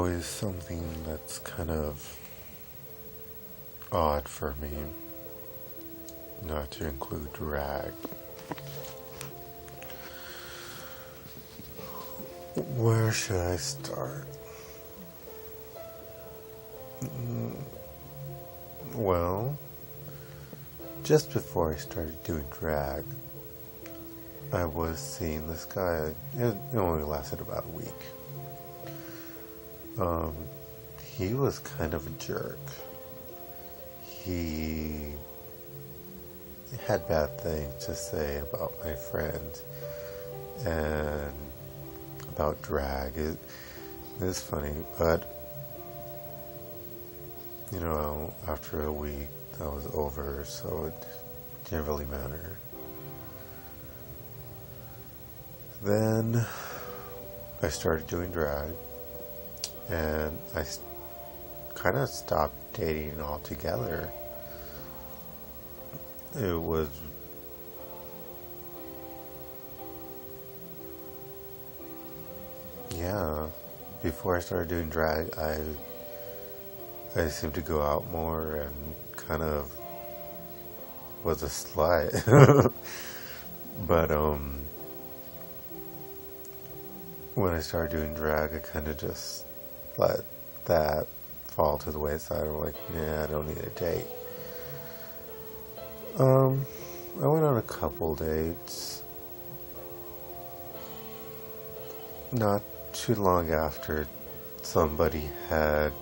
always something that's kind of odd for me not to include drag. Where should I start? Well, just before I started doing drag, I was seeing this guy. It only lasted about a week. He was kind of a jerk. He had bad things to say about my friend and about drag. It's funny, but after a week that was over, so it didn't really matter. Then I started doing drag, and I kind of stopped dating altogether. It was before I started doing drag, I seemed to go out more and kind of was a slut. But when I started doing drag, I kind of just let that fall to the wayside. I'm like, nah, I don't need a date. I went on a couple dates. Not too long after, somebody had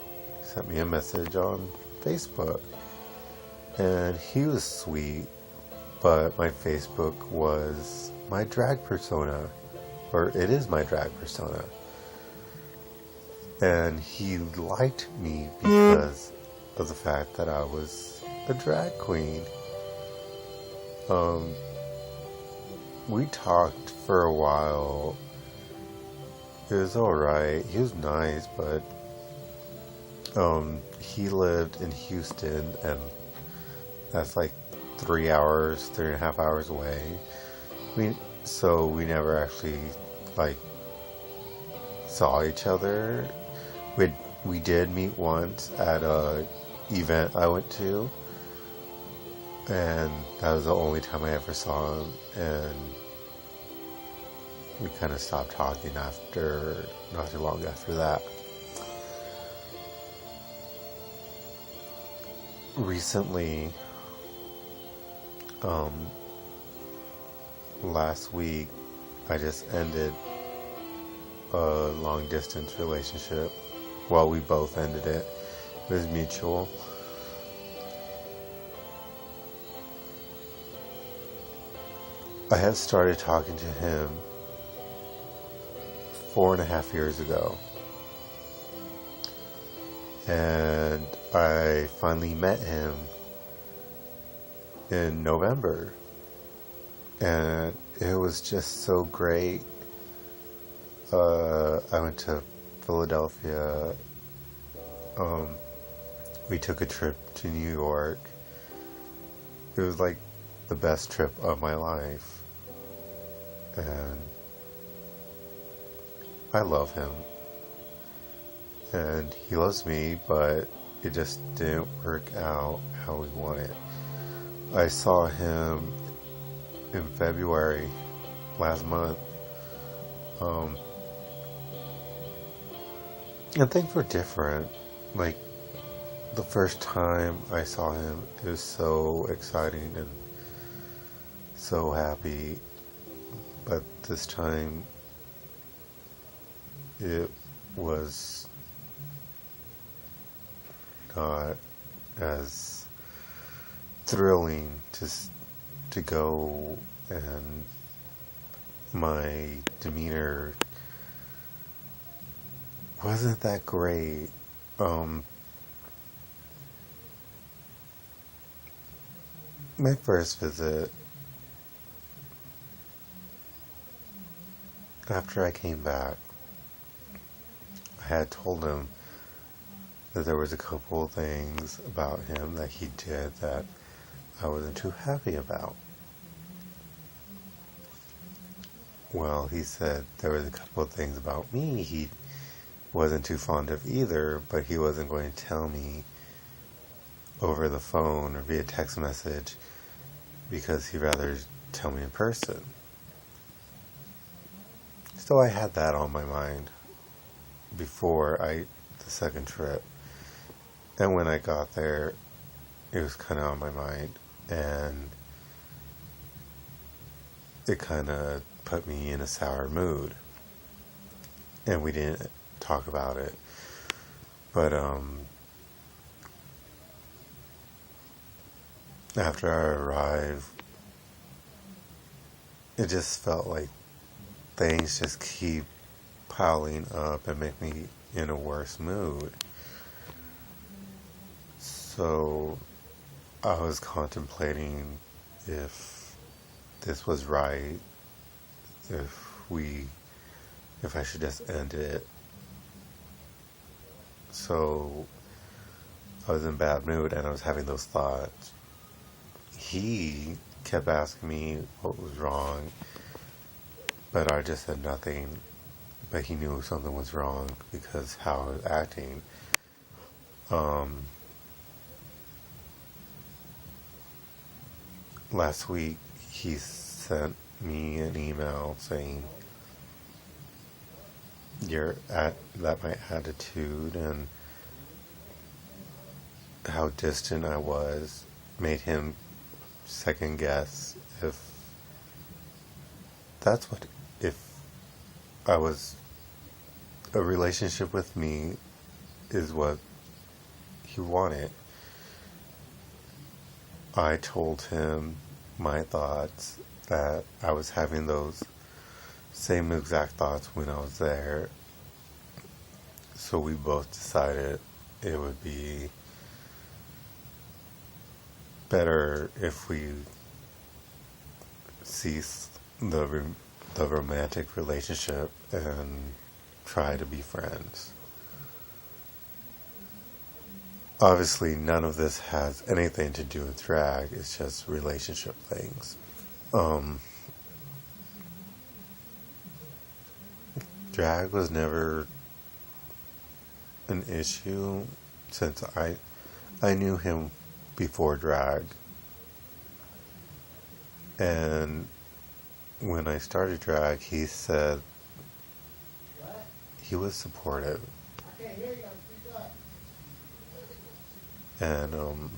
sent me a message on Facebook, and he was sweet, but my Facebook was my drag persona, or it is my drag persona, and he liked me because of the fact that I was a drag queen. We talked for a while. It was alright. He was nice, but he lived in Houston, and that's like 3.5 hours away. So we never actually saw each other. We did meet once at a event I went to, and that was the only time I ever saw him, and we kind of stopped talking after not too long after that. Recently, last week, I just ended a long distance relationship. Well, we both ended it. It was mutual. I had started talking to him 4.5 years ago, and I finally met him in November, and it was just so great. I went to Philadelphia. We took a trip to New York. It was like the best trip of my life, and I love him, and he loves me, but it just didn't work out how we wanted. I saw him in February last month, and things were different. Like, the first time I saw him, it was so exciting and so happy, but this time it was not as thrilling to go, and my demeanor wasn't that great. My first visit, after I came back, I had told him that there was a couple of things about him that he did that I wasn't too happy about. Well, he said there was a couple of things about me wasn't too fond of either, but he wasn't going to tell me over the phone or via text message because he'd rather tell me in person. So I had that on my mind before the second trip. And when I got there, it was kind of on my mind. And it kind of put me in a sour mood. And we didn't talk about it. But after I arrived, it just felt like things just keep piling up and make me in a worse mood. So I was contemplating if this was right, if I should just end it. So I was in a bad mood and I was having those thoughts. He kept asking me what was wrong, but I just said nothing. But he knew something was wrong because how I was acting. Last week he sent me an email saying that my attitude and how distant I was made him second guess if I was a relationship with me is what he wanted. I told him my thoughts, that I was having those same exact thoughts when I was there. So we both decided it would be better if we cease the romantic relationship and try to be friends. Obviously, none of this has anything to do with drag. It's just relationship things. Drag was never an issue since I knew him before drag. And when I started drag, he said he was supportive. And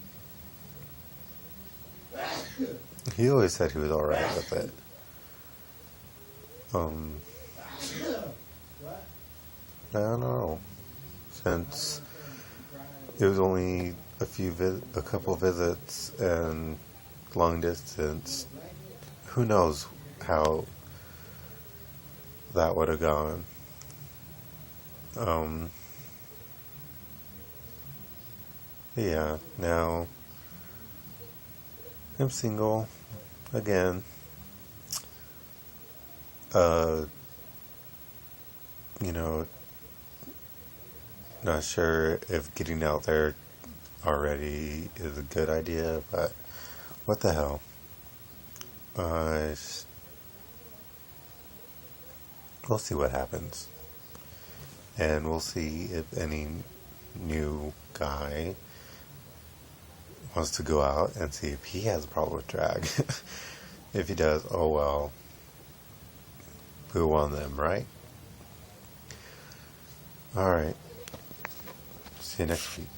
he always said he was alright with it. I don't know. Since it was only a couple visits and long distance, who knows how that would have gone. Yeah, now I'm single again. Not sure if getting out there already is a good idea, but what the hell. We'll see what happens. And we'll see if any new guy wants to go out and see if he has a problem with drag. If he does, oh well. Boo on them, right? Alright. See you next week.